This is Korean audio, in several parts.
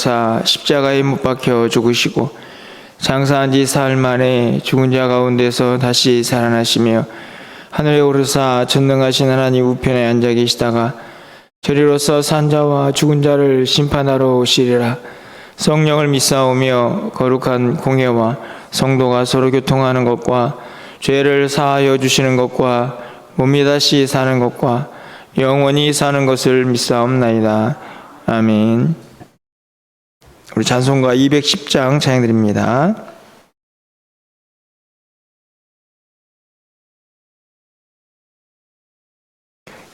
오르사 십자가에 못 박혀 죽으시고 장사한 지 사흘 만에 죽은 자 가운데서 다시 살아나시며 하늘에 오르사 전능하신 하나님 우편에 앉아 계시다가 저리로서 산 자와 죽은 자를 심판하러 오시리라. 성령을 믿사오며 거룩한 공회와 성도가 서로 교통하는 것과 죄를 사하여 주시는 것과 몸이 다시 사는 것과 영원히 사는 것을 믿사옵나이다. 아멘. 우리 찬송가 210장 찬양드립니다.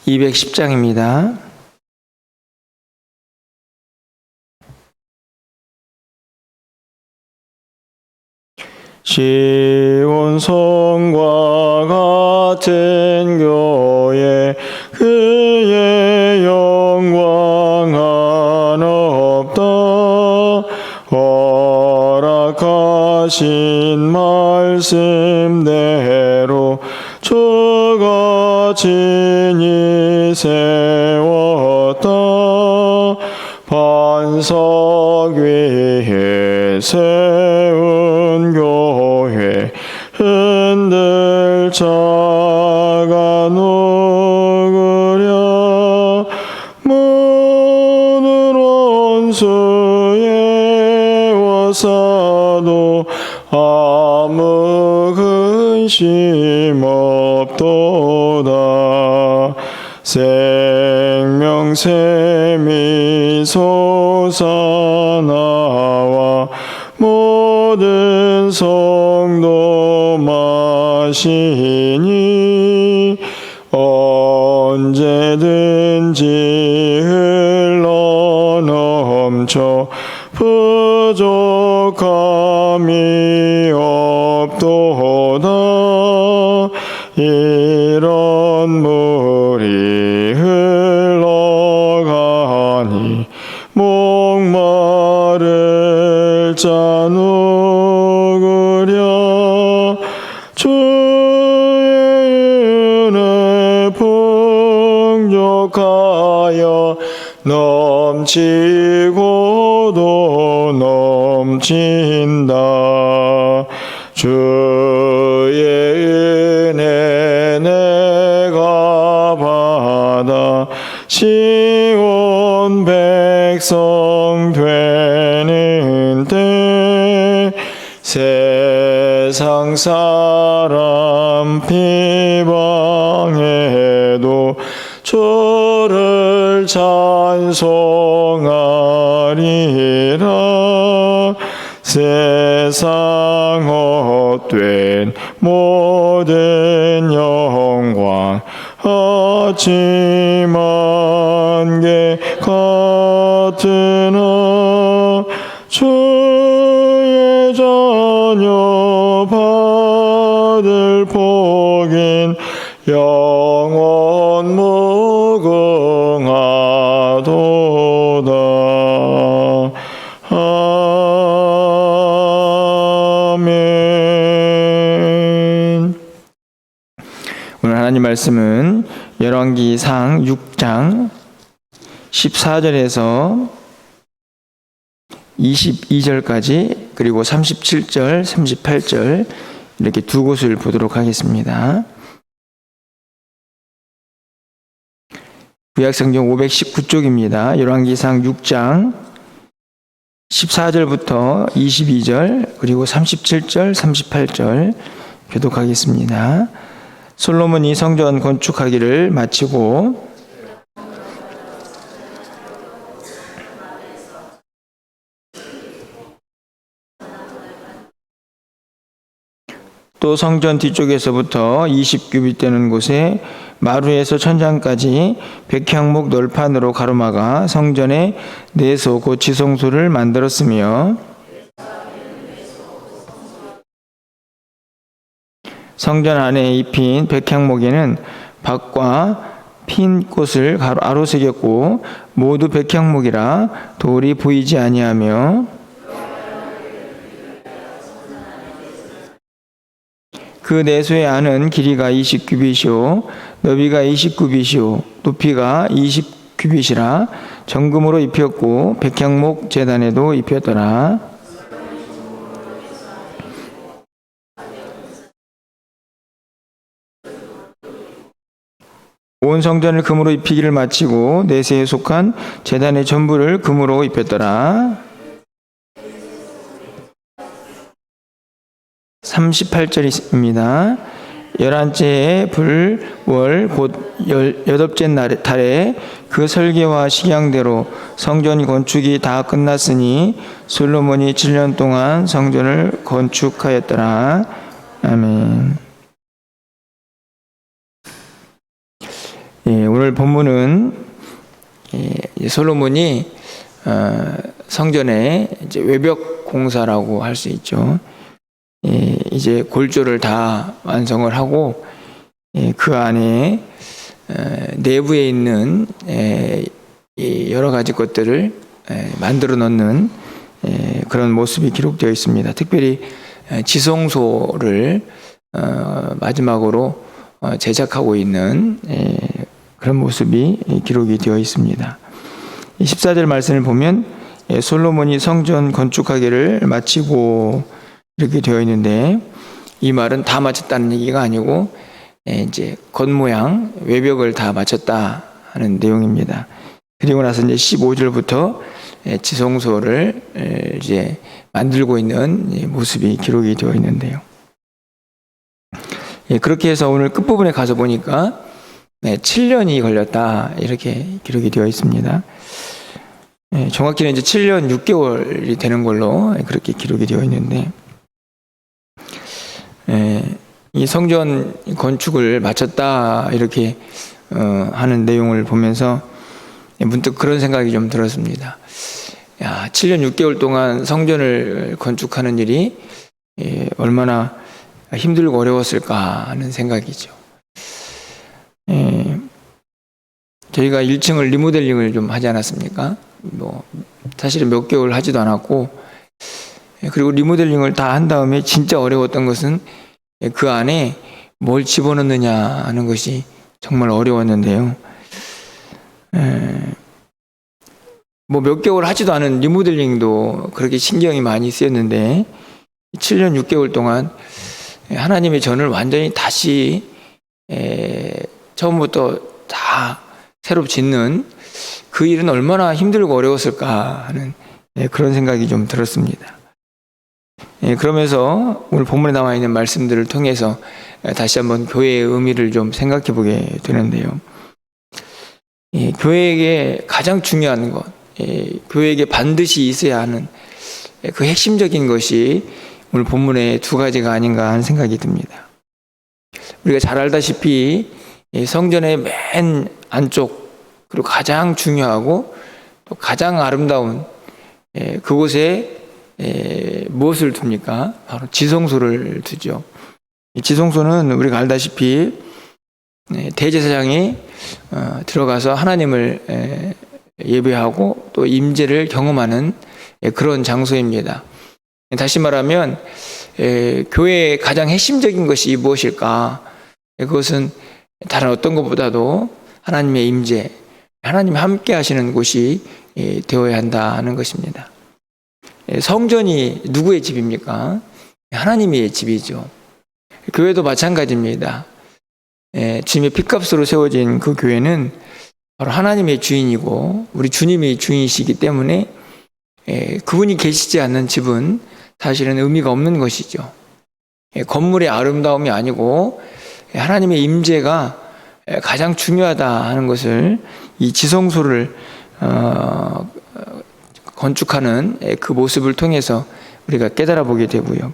(210장입니다) 시온 성과 같은 교회 그의 영광 하나 없다. 허락하신 말씀대로 저가 친히 세웠다. 반석 위에 세운 교회 흔들 자가 누구랴. 모든 원수의 와사도 아무 근심 없도다. 생명샘이 솟아나와 모든 성도 마시니 언제든지 흘러넘쳐 부족함이 없도다. 이런 물이 흘러가니 목마를 자 누구랴. 주의 은혜 풍족하여 넘치고도 넘친다. 주의 은혜 내가 받아 시온 백성 되는 때 세상 사람 비방해도 주를 찬송하리라. 세상 헛된 모든 영광 하지만 게 같으나 주의 자녀 받을 복인 영원 무궁하도다. 아멘. 오늘 하나님 말씀은 열왕기상 6장 14절에서 22절까지 그리고 37절, 38절 이렇게 두 곳을 보도록 하겠습니다. 구약성경 519쪽입니다. 열왕기상 6장 14절부터 22절 그리고 37절, 38절 교독하겠습니다. 솔로몬이 성전 건축하기를 마치고 또 성전 뒤쪽에서부터 20규빗 되는 곳에 마루에서 천장까지 백향목 널판으로 가로막아 성전의 내소 곧 지성소를 만들었으며 성전 안에 입힌 백향목에는 박과 핀 꽃을 아로새겼고 모두 백향목이라 돌이 보이지 아니하며 그 내소의 안은 길이가 20규빗이요 너비가 20규빗이요 높이가 20규빗이라 정금으로 입혔고 백향목 제단에도 입혔더라. 온 성전을 금으로 입히기를 마치고 내세에 속한 제단의 전부를 금으로 입혔더라. 38절입니다. 11째의 불월 곧 18째 달에 그 설계와 식양대로 성전 건축이 다 끝났으니 솔로몬이 7년 동안 성전을 건축하였더라. 아멘. 예, 오늘 본문은 솔로몬이 성전의 이제 외벽 공사라고 할 수 있죠. 이제 골조를 다 완성을 하고 그 안에 내부에 있는 여러 가지 것들을 만들어 놓는 그런 모습이 기록되어 있습니다. 특별히 지성소를 마지막으로 제작하고 있는 그런 모습이 기록이 되어 있습니다. 14절 말씀을 보면 솔로몬이 성전 건축하기를 마치고 이렇게 되어 있는데, 이 말은 다 마쳤다는 얘기가 아니고 이제 겉모양 외벽을 다 마쳤다 하는 내용입니다. 그리고 나서 이제 15절부터 지성소를 이제 만들고 있는 모습이 기록이 되어 있는데요. 그렇게 해서 오늘 끝부분에 가서 보니까 7년이 걸렸다 이렇게 기록이 되어 있습니다. 정확히는 이제 7년 6개월이 되는 걸로 그렇게 기록이 되어 있는데, 이 성전 건축을 마쳤다 이렇게 하는 내용을 보면서 문득 그런 생각이 좀 들었습니다. 7년 6개월 동안 성전을 건축하는 일이 얼마나 힘들고 어려웠을까 하는 생각이죠. 저희가 1층을 리모델링을 좀 하지 않았습니까? 사실은 몇 개월 하지도 않았고, 그리고 리모델링을 다 한 다음에 진짜 어려웠던 것은 그 안에 뭘 집어넣느냐 하는 것이 정말 어려웠는데요. 몇 개월 하지도 않은 리모델링도 그렇게 신경이 많이 쓰였는데 7년 6개월 동안 하나님의 전을 완전히 다시 처음부터 다 새로 짓는 그 일은 얼마나 힘들고 어려웠을까 하는 그런 생각이 좀 들었습니다. 그러면서 오늘 본문에 나와 있는 말씀들을 통해서 다시 한번 교회의 의미를 좀 생각해 보게 되는데요. 교회에게 가장 중요한 것, 교회에게 반드시 있어야 하는 그 핵심적인 것이 오늘 본문의 두 가지가 아닌가 하는 생각이 듭니다. 우리가 잘 알다시피 성전의 맨 안쪽, 그리고 가장 중요하고 또 가장 아름다운 그곳에 무엇을 둡니까? 바로 지성소를 두죠. 이 지성소는 우리가 알다시피 대제사장이 들어가서 하나님을 예배하고 또 임재를 경험하는 그런 장소입니다. 다시 말하면 교회의 가장 핵심적인 것이 무엇일까? 그것은 다른 어떤 것보다도 하나님의 임재, 하나님이 함께 하시는 곳이 되어야 한다는 것입니다. 성전이 누구의 집입니까? 하나님의 집이죠. 교회도 마찬가지입니다. 주님의 핏값으로 세워진 그 교회는 바로 하나님의 주인이고 우리 주님이 주인이시기 때문에 그분이 계시지 않는 집은 사실은 의미가 없는 것이죠. 건물의 아름다움이 아니고 하나님의 임재가 가장 중요하다 하는 것을 이 지성소를 건축하는 그 모습을 통해서 우리가 깨달아 보게 되고요.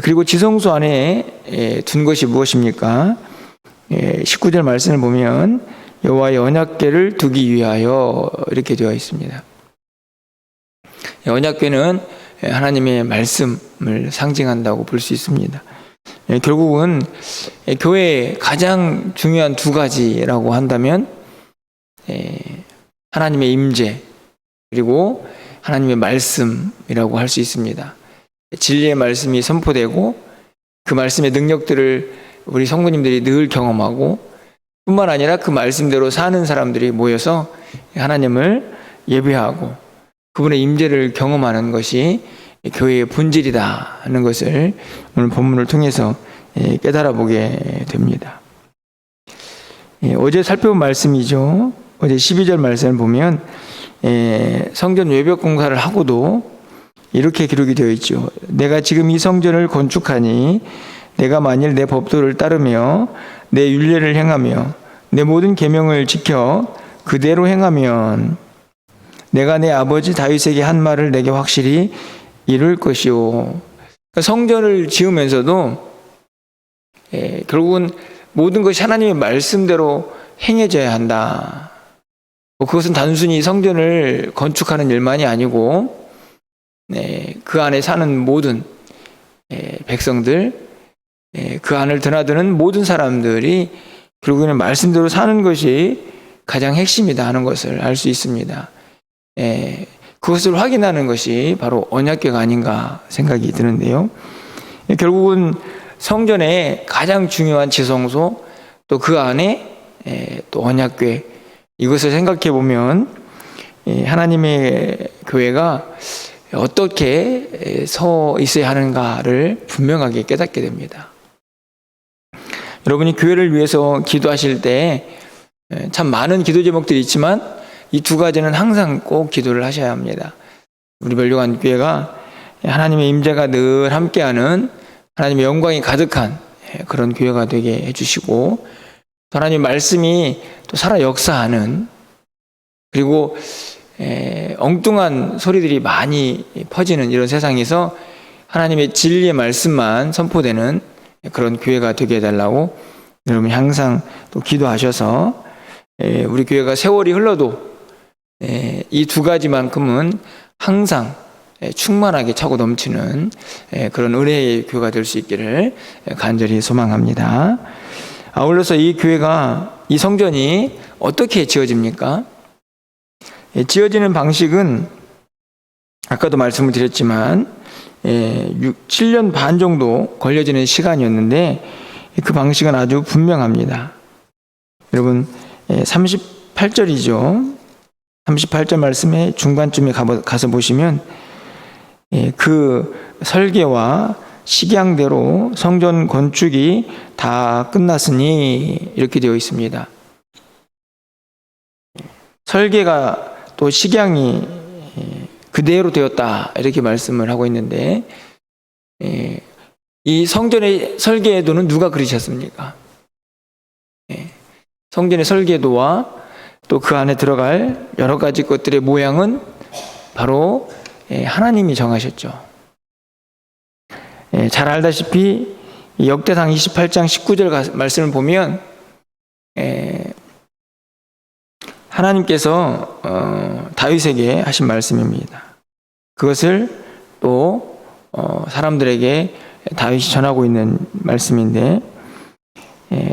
그리고 지성소 안에 둔 것이 무엇입니까? 19절 말씀을 보면 여호와의 언약궤를 두기 위하여 이렇게 되어 있습니다. 언약궤는 하나님의 말씀을 상징한다고 볼 수 있습니다. 결국은 교회의 가장 중요한 두 가지라고 한다면 하나님의 임재 그리고 하나님의 말씀이라고 할 수 있습니다. 진리의 말씀이 선포되고 그 말씀의 능력들을 우리 성도님들이 늘 경험하고 뿐만 아니라 그 말씀대로 사는 사람들이 모여서 하나님을 예배하고 그분의 임재를 경험하는 것이 교회의 본질이다 하는 것을 오늘 본문을 통해서 깨달아 보게 됩니다. 어제 살펴본 말씀이죠. 어제 12절 말씀을 보면 성전 외벽 공사를 하고도 이렇게 기록이 되어 있죠. 내가 지금 이 성전을 건축하니 내가 만일 내 법도를 따르며 내 율례를 행하며 내 모든 계명을 지켜 그대로 행하면 내가 내 아버지 다윗에게 한 말을 내게 확실히 이룰 것이요. 그러니까 성전을 지으면서도 결국은 모든 것이 하나님의 말씀대로 행해져야 한다. 그것은 단순히 성전을 건축하는 일만이 아니고 그 안에 사는 모든 백성들, 그 안을 드나드는 모든 사람들이 결국에는 말씀대로 사는 것이 가장 핵심이다 하는 것을 알 수 있습니다. 그것을 확인하는 것이 바로 언약궤가 아닌가 생각이 드는데요. 결국은 성전의 가장 중요한 지성소, 또 그 안에 또 언약궤, 이것을 생각해 보면 하나님의 교회가 어떻게 서 있어야 하는가를 분명하게 깨닫게 됩니다. 여러분이 교회를 위해서 기도하실 때 참 많은 기도 제목들이 있지만 이 두 가지는 항상 꼭 기도를 하셔야 합니다. 우리 멸류관 교회가 하나님의 임재가 늘 함께하는 하나님의 영광이 가득한 그런 교회가 되게 해주시고, 하나님의 말씀이 또 살아 역사하는, 그리고 엉뚱한 소리들이 많이 퍼지는 이런 세상에서 하나님의 진리의 말씀만 선포되는 그런 교회가 되게 해달라고 여러분이 항상 또 기도하셔서 우리 교회가 세월이 흘러도 이 두 가지만큼은 항상 충만하게 차고 넘치는 그런 은혜의 교회가 될 수 있기를 간절히 소망합니다. 아울러서 이 교회가, 이 성전이 어떻게 지어집니까? 지어지는 방식은 아까도 말씀을 드렸지만 7년 반 정도 걸려지는 시간이었는데 그 방식은 아주 분명합니다. 여러분 38절이죠. 38절 말씀의 중간쯤에 가서 보시면 그 설계와 식양대로 성전 건축이 다 끝났으니 이렇게 되어 있습니다. 설계가 또 식양이 그대로 되었다 이렇게 말씀을 하고 있는데, 이 성전의 설계도는 누가 그리셨습니까? 성전의 설계도와 또 그 안에 들어갈 여러 가지 것들의 모양은 바로 하나님이 정하셨죠. 잘 알다시피 역대상 28장 19절 말씀을 보면 하나님께서 다윗에게 하신 말씀입니다. 그것을 또 사람들에게 다윗이 전하고 있는 말씀인데,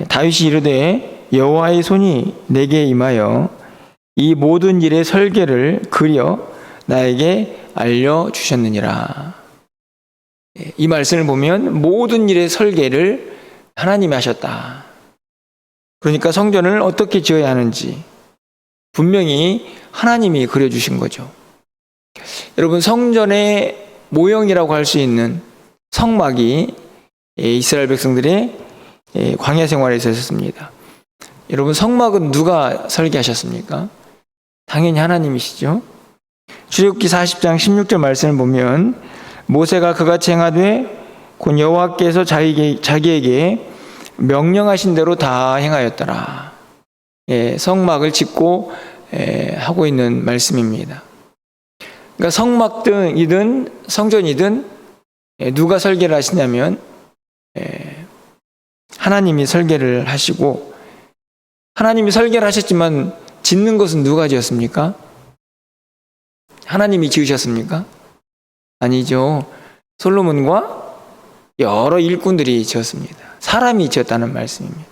다윗이 이르되 여호와의 손이 내게 임하여 이 모든 일의 설계를 그려 나에게 알려주셨느니라. 이 말씀을 보면 모든 일의 설계를 하나님이 하셨다. 그러니까 성전을 어떻게 지어야 하는지 분명히 하나님이 그려주신 거죠. 여러분, 성전의 모형이라고 할 수 있는 성막이 이스라엘 백성들의 광야 생활에 있었습니다. 여러분, 성막은 누가 설계하셨습니까? 당연히 하나님이시죠. 출애굽기 40장 16절 말씀을 보면 모세가 그같이 행하되 곧 여호와께서 자기에게 명령하신 대로 다 행하였더라. 성막을 짓고 하고 있는 말씀입니다. 그러니까 성막이든 성전이든 누가 설계를 하시냐면 하나님이 설계를 하시고, 하나님이 설계를 하셨지만 짓는 것은 누가 지었습니까? 하나님이 지으셨습니까? 아니죠. 솔로몬과 여러 일꾼들이 지었습니다. 사람이 지었다는 말씀입니다.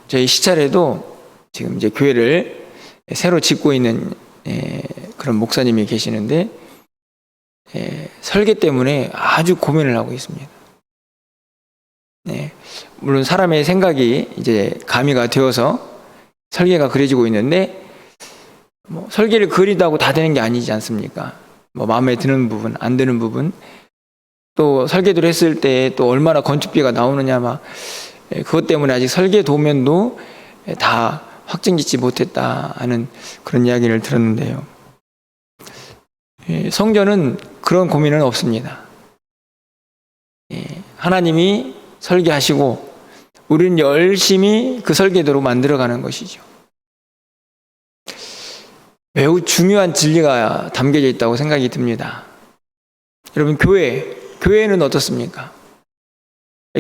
저희 시찰에도 지금 이제 교회를 새로 짓고 있는 그런 목사님이 계시는데 설계 때문에 아주 고민을 하고 있습니다. 물론 사람의 생각이 이제 가미가 되어서 설계가 그려지고 있는데, 설계를 그리다고 다 되는 게 아니지 않습니까? 마음에 드는 부분, 안 드는 부분, 또 설계도를 했을 때 또 얼마나 건축비가 나오느냐, 그것 때문에 아직 설계 도면도 다 확정짓지 못했다 하는 그런 이야기를 들었는데요. 성전은 그런 고민은 없습니다. 하나님이 설계하시고 우리는 열심히 그 설계도로 만들어가는 것이죠. 매우 중요한 진리가 담겨져 있다고 생각이 듭니다. 여러분, 교회는 어떻습니까?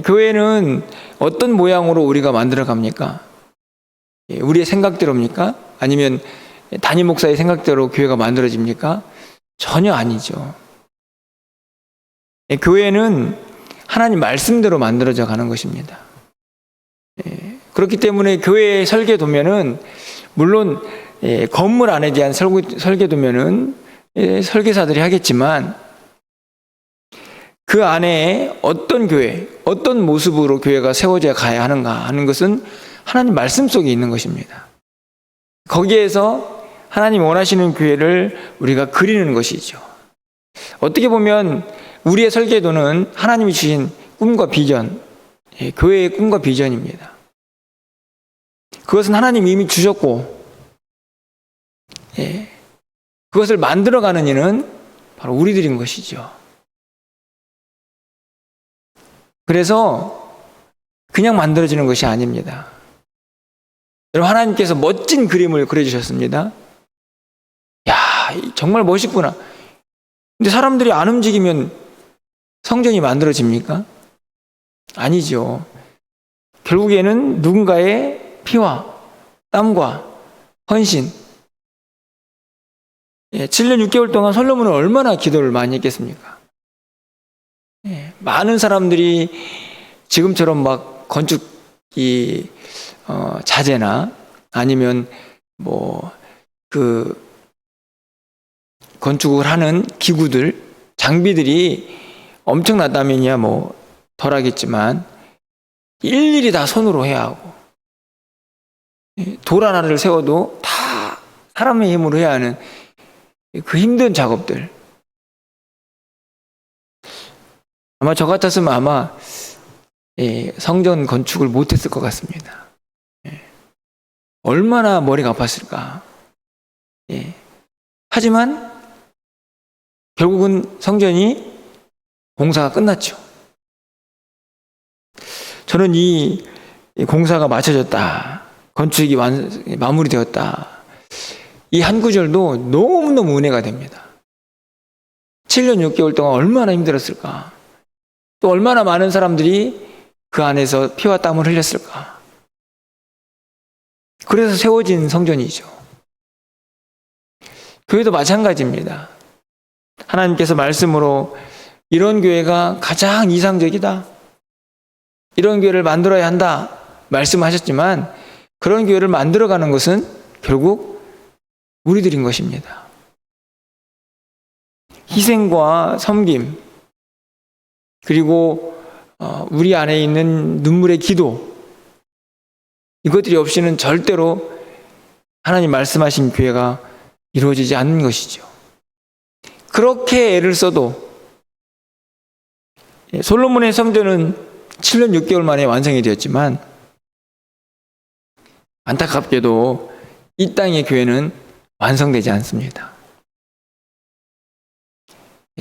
교회는 어떤 모양으로 우리가 만들어 갑니까? 우리의 생각대로입니까? 아니면 담임 목사의 생각대로 교회가 만들어집니까? 전혀 아니죠. 교회는 하나님 말씀대로 만들어져 가는 것입니다. 그렇기 때문에 교회의 설계도면은 물론 건물 안에 대한 설계도면은 설계사들이 하겠지만, 그 안에 어떤 교회, 어떤 모습으로 교회가 세워져 가야 하는가 하는 것은 하나님 말씀 속에 있는 것입니다. 거기에서 하나님 원하시는 교회를 우리가 그리는 것이죠. 어떻게 보면 우리의 설계도는 하나님이 주신 꿈과 비전, 교회의 꿈과 비전입니다. 그것은 하나님이 이미 주셨고, 그것을 만들어가는 이는 바로 우리들인 것이죠. 그래서 그냥 만들어지는 것이 아닙니다. 여러분, 하나님께서 멋진 그림을 그려주셨습니다. 야, 정말 멋있구나. 근데 사람들이 안 움직이면 성전이 만들어집니까? 아니죠. 결국에는 누군가의 피와 땀과 헌신. 7년 6개월 동안 솔로몬은 얼마나 기도를 많이 했겠습니까? 많은 사람들이 지금처럼 막 건축이 자재나 아니면 그 건축을 하는 기구들, 장비들이 엄청나다면야 덜하겠지만 일일이 다 손으로 해야 하고, 돌 하나를 세워도 다 사람의 힘으로 해야 하는 그 힘든 작업들. 아마 저 같았으면 아마 성전 건축을 못했을 것 같습니다. 얼마나 머리가 아팠을까. 하지만 결국은 성전이 공사가 끝났죠. 저는 이 공사가 마쳐졌다, 건축이 마무리되었다, 이 한 구절도 너무너무 은혜가 됩니다. 7년 6개월 동안 얼마나 힘들었을까. 또 얼마나 많은 사람들이 그 안에서 피와 땀을 흘렸을까. 그래서 세워진 성전이죠. 교회도 마찬가지입니다. 하나님께서 말씀으로 이런 교회가 가장 이상적이다, 이런 교회를 만들어야 한다 말씀하셨지만, 그런 교회를 만들어가는 것은 결국 우리들인 것입니다. 희생과 섬김, 그리고 우리 안에 있는 눈물의 기도, 이것들이 없이는 절대로 하나님 말씀하신 교회가 이루어지지 않는 것이죠. 그렇게 애를 써도 솔로몬의 성전은 7년 6개월 만에 완성이 되었지만, 안타깝게도 이 땅의 교회는 완성되지 않습니다.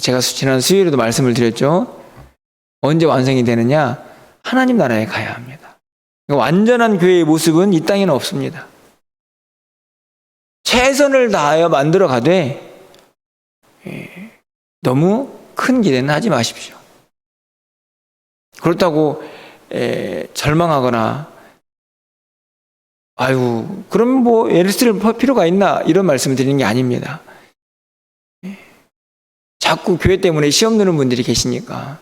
제가 지난 수요일에도 말씀을 드렸죠. 언제 완성이 되느냐? 하나님 나라에 가야 합니다. 완전한 교회의 모습은 이 땅에는 없습니다. 최선을 다하여 만들어 가되 너무 큰 기대는 하지 마십시오. 그렇다고 절망하거나 그럼 애를 쓸 필요가 있나, 이런 말씀을 드리는 게 아닙니다. 자꾸 교회 때문에 시험 드는 분들이 계시니까.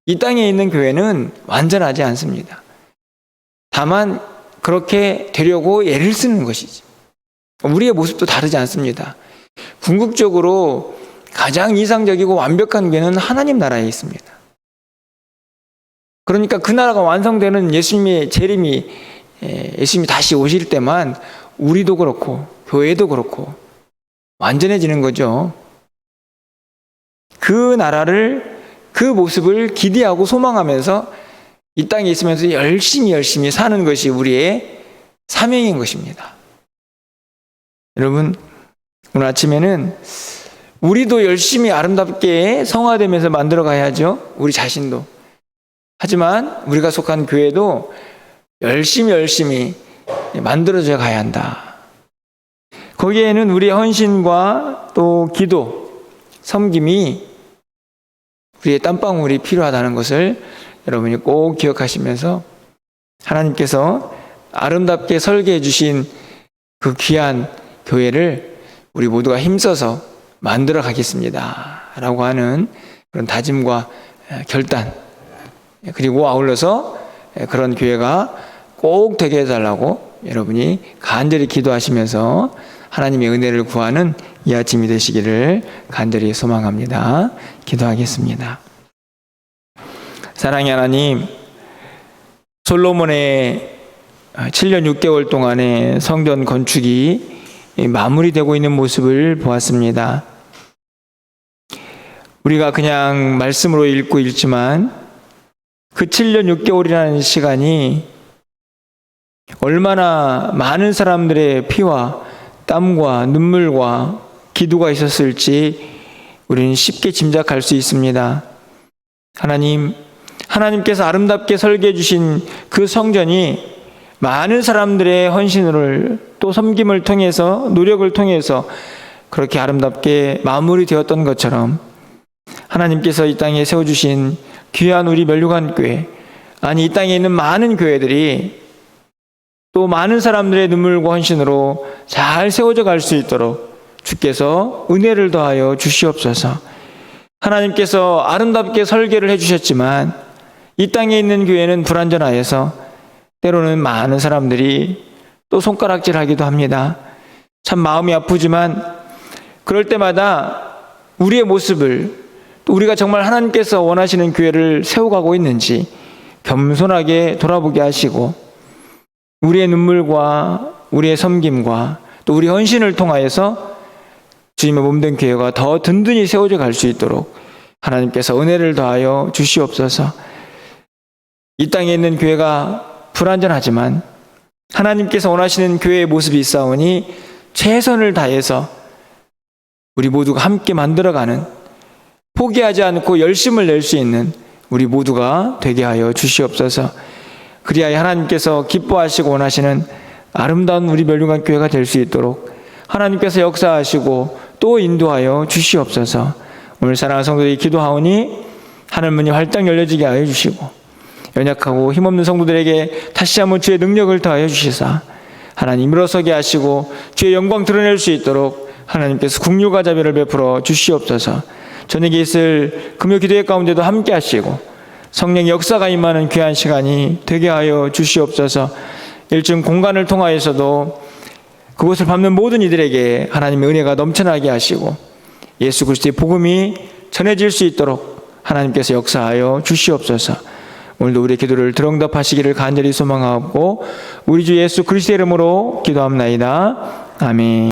이 땅에 있는 교회는 완전하지 않습니다. 다만 그렇게 되려고 애를 쓰는 것이지. 우리의 모습도 다르지 않습니다. 궁극적으로 가장 이상적이고 완벽한 교회는 하나님 나라에 있습니다. 그러니까 그 나라가 완성되는 예수님의 재림이, 예수님이 다시 오실 때만 우리도 그렇고 교회도 그렇고 완전해지는 거죠. 그 나라를, 그 모습을 기대하고 소망하면서 이 땅에 있으면서 열심히 사는 것이 우리의 사명인 것입니다. 여러분, 오늘 아침에는 우리도 열심히 아름답게 성화되면서 만들어 가야죠. 우리 자신도. 하지만 우리가 속한 교회도 열심히 만들어져 가야 한다. 거기에는 우리의 헌신과 또 기도, 섬김이 우리의 땀방울이 필요하다는 것을 여러분이 꼭 기억하시면서 하나님께서 아름답게 설계해 주신 그 귀한 교회를 우리 모두가 힘써서 만들어 가겠습니다 라고 하는 그런 다짐과 결단, 그리고 아울러서 그런 교회가 꼭 되게 해달라고 여러분이 간절히 기도하시면서 하나님의 은혜를 구하는 이 아침이 되시기를 간절히 소망합니다. 기도하겠습니다. 사랑의 하나님, 솔로몬의 7년 6개월 동안의 성전 건축이 마무리되고 있는 모습을 보았습니다. 우리가 그냥 말씀으로 읽지만 그 7년 6개월이라는 시간이 얼마나 많은 사람들의 피와 땀과 눈물과 기도가 있었을지 우리는 쉽게 짐작할 수 있습니다. 하나님께서 아름답게 설계해 주신 그 성전이 많은 사람들의 헌신을 또 섬김을 통해서, 노력을 통해서 그렇게 아름답게 마무리되었던 것처럼 하나님께서 이 땅에 세워주신 귀한 우리 멸류관교회, 아니 이 땅에 있는 많은 교회들이 또 많은 사람들의 눈물과 헌신으로 잘 세워져 갈 수 있도록 주께서 은혜를 더하여 주시옵소서. 하나님께서 아름답게 설계를 해주셨지만 이 땅에 있는 교회는 불완전하여서 때로는 많은 사람들이 또 손가락질하기도 합니다. 참 마음이 아프지만 그럴 때마다 우리의 모습을, 또 우리가 정말 하나님께서 원하시는 교회를 세워가고 있는지 겸손하게 돌아보게 하시고 우리의 눈물과 우리의 섬김과 또 우리 헌신을 통하여서 주님의 몸된 교회가 더 든든히 세워져 갈 수 있도록 하나님께서 은혜를 더하여 주시옵소서. 이 땅에 있는 교회가 불완전하지만 하나님께서 원하시는 교회의 모습이 있사오니 최선을 다해서 우리 모두가 함께 만들어가는, 포기하지 않고 열심을 낼 수 있는 우리 모두가 되게 하여 주시옵소서. 그리하여 하나님께서 기뻐하시고 원하시는 아름다운 우리 멸류관 교회가 될 수 있도록 하나님께서 역사하시고 또 인도하여 주시옵소서. 오늘 사랑하는 성도들이 기도하오니 하늘문이 활짝 열려지게 하여 주시고 연약하고 힘없는 성도들에게 다시 한번 주의 능력을 더하여 주시사 하나님 일어서게 하시고 주의 영광 드러낼 수 있도록 하나님께서 국류가 자비를 베풀어 주시옵소서. 저녁에 있을 금요 기도회 가운데도 함께 하시고 성령의 역사가 임하는 귀한 시간이 되게 하여 주시옵소서. 1층 공간을 통하여서도 그곳을 밟는 모든 이들에게 하나님의 은혜가 넘쳐나게 하시고 예수 그리스도의 복음이 전해질 수 있도록 하나님께서 역사하여 주시옵소서. 오늘도 우리의 기도를 들응답하시기를 간절히 소망하고 우리 주 예수 그리스도의 이름으로 기도합나이다. 아멘.